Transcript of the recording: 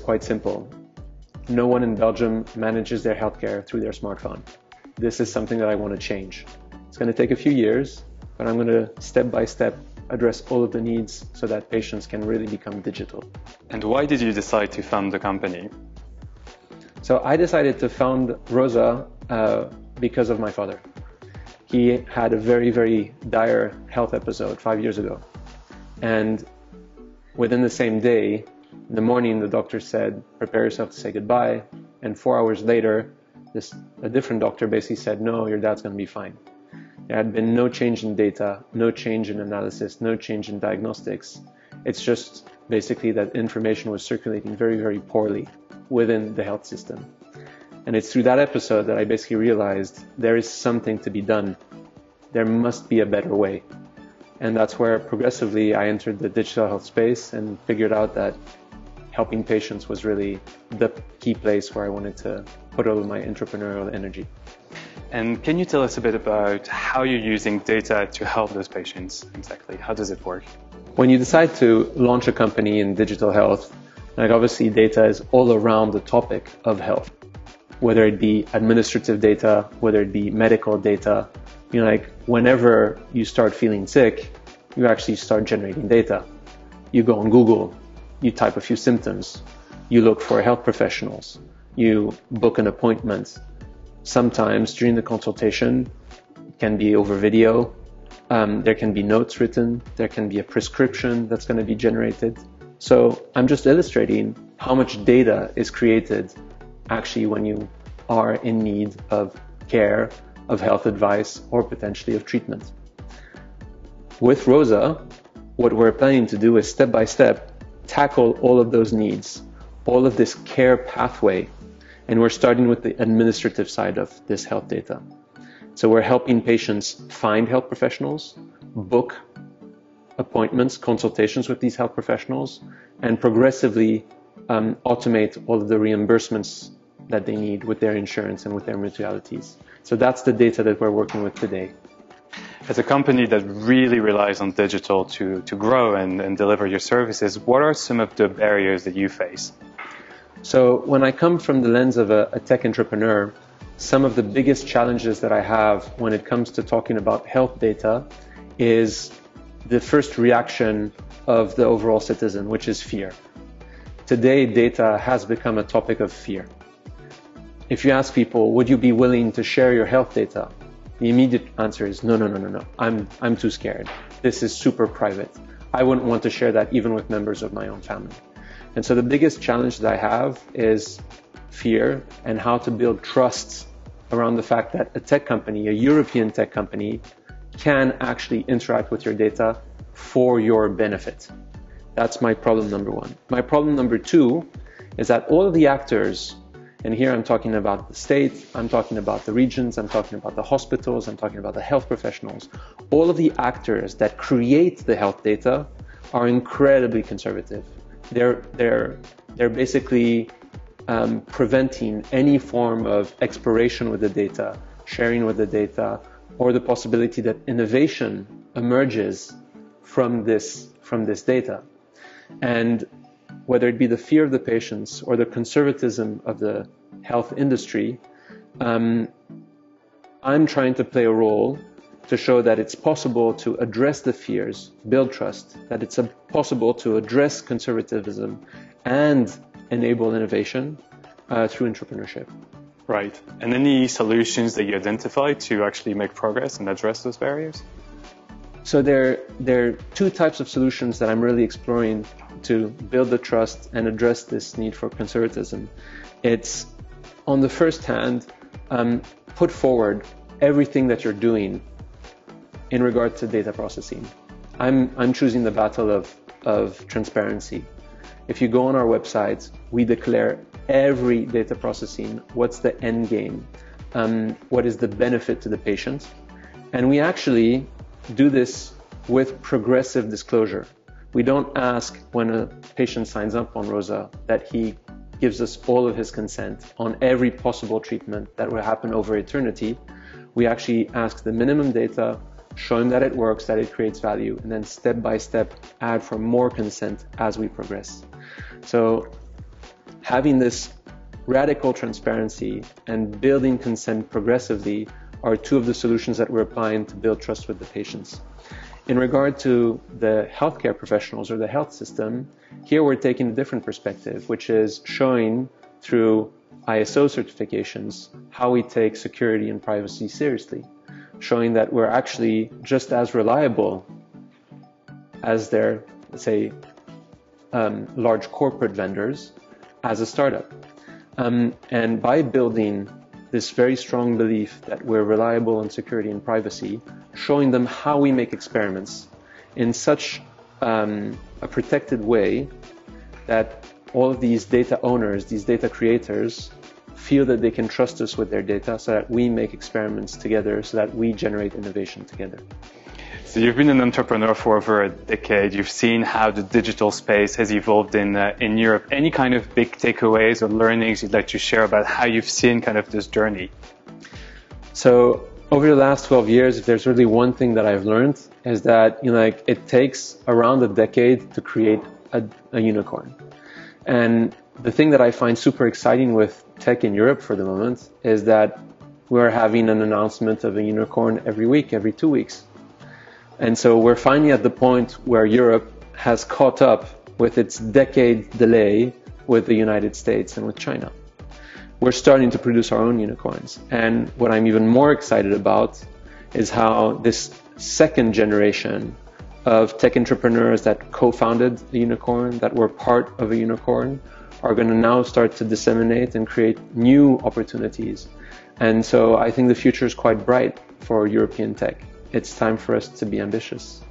quite simple. No one in Belgium manages their healthcare through their smartphone. This is something that I want to change. It's going to take a few years, but I'm going to step by step address all of the needs so that patients can really become digital. And why did you decide to found the company? So I decided to found Rosa because of my father. He had a very, very dire health episode 5 years ago. And within the same day, in the morning, the doctor said, prepare yourself to say goodbye. And 4 hours later, a different doctor basically said, no, your dad's going to be fine. There had been no change in data, no change in analysis, no change in diagnostics. It's just basically that information was circulating very, very poorly within the health system. And it's through that episode that I basically realized there is something to be done. There must be a better way. And that's where progressively I entered the digital health space and figured out that helping patients was really the key place where I wanted to put all of my entrepreneurial energy. And can you tell us a bit about how you're using data to help those patients exactly? How does it work? When you decide to launch a company in digital health, like obviously data is all around the topic of health, whether it be administrative data, whether it be medical data. You know, like whenever you start feeling sick, you actually start generating data. You go on Google, you type a few symptoms, you look for health professionals, you book an appointment. Sometimes during the consultation, it can be over video, there can be notes written, there can be a prescription that's going to be generated. So I'm just illustrating how much data is created actually when you are in need of care, of health advice, or potentially of treatment. With Rosa, what we're planning to do is step by step tackle all of those needs, all of this care pathway, and we're starting with the administrative side of this health data. So we're helping patients find health professionals, book appointments, consultations with these health professionals, and progressively automate all of the reimbursements that they need with their insurance and with their mutualities. So that's the data that we're working with today. As a company that really relies on digital to grow and deliver your services, what are some of the barriers that you face? So when I come from the lens of a tech entrepreneur, some of the biggest challenges that I have when it comes to talking about health data is the first reaction of the overall citizen, which is fear. Today, data has become a topic of fear. If you ask people, would you be willing to share your health data? The immediate answer is no. I'm too scared. This is super private. I wouldn't want to share that even with members of my own family. And so the biggest challenge that I have is fear and how to build trust around the fact that a tech company, a European tech company, can actually interact with your data for your benefit. That's my problem number one. My problem number two is that all of the actors, and here I'm talking about the state, I'm talking about the regions, I'm talking about the hospitals, I'm talking about the health professionals. All of the actors that create the health data are incredibly conservative. They're basically preventing any form of exploration with the data, sharing with the data, or the possibility that innovation emerges from this data. And whether it be the fear of the patients or the conservatism of the health industry, I'm trying to play a role to show that it's possible to address the fears, build trust, that it's possible to address conservatism and enable innovation through entrepreneurship. Right. And any solutions that you identify to actually make progress and address those barriers? So there are two types of solutions that I'm really exploring to build the trust and address this need for conservatism. It's, on the first hand, put forward everything that you're doing in regard to data processing. I'm choosing the battle of transparency. If you go on our website, we declare every data processing, what's the end game, what is the benefit to the patient, and we actually do this with progressive disclosure. We don't ask when a patient signs up on Rosa that he gives us all of his consent on every possible treatment that will happen over eternity. We actually ask the minimum data, show him that it works, that it creates value, and then step by step add for more consent as we progress. So having this radical transparency and building consent progressively are two of the solutions that we're applying to build trust with the patients. In regard to the healthcare professionals or the health system, here we're taking a different perspective, which is showing through ISO certifications how we take security and privacy seriously, showing that we're actually just as reliable as their, let's say, large corporate vendors as a startup. And by building this very strong belief that we're reliable in security and privacy, showing them how we make experiments in such a protected way that all of these data owners, these data creators, feel that they can trust us with their data so that we make experiments together, so that we generate innovation together. So you've been an entrepreneur for over a decade. You've seen how the digital space has evolved in Europe. Any kind of big takeaways or learnings you'd like to share about how you've seen kind of this journey? So over the last 12 years, if there's really one thing that I've learned is that it takes around a decade to create a unicorn. And the thing that I find super exciting with tech in Europe for the moment is that we're having an announcement of a unicorn every week, every 2 weeks. And so we're finally at the point where Europe has caught up with its decade delay with the United States and with China. We're starting to produce our own unicorns. And what I'm even more excited about is how this second generation of tech entrepreneurs that co-founded a unicorn, that were part of a unicorn, are going to now start to disseminate and create new opportunities. And so I think the future is quite bright for European tech. It's time for us to be ambitious.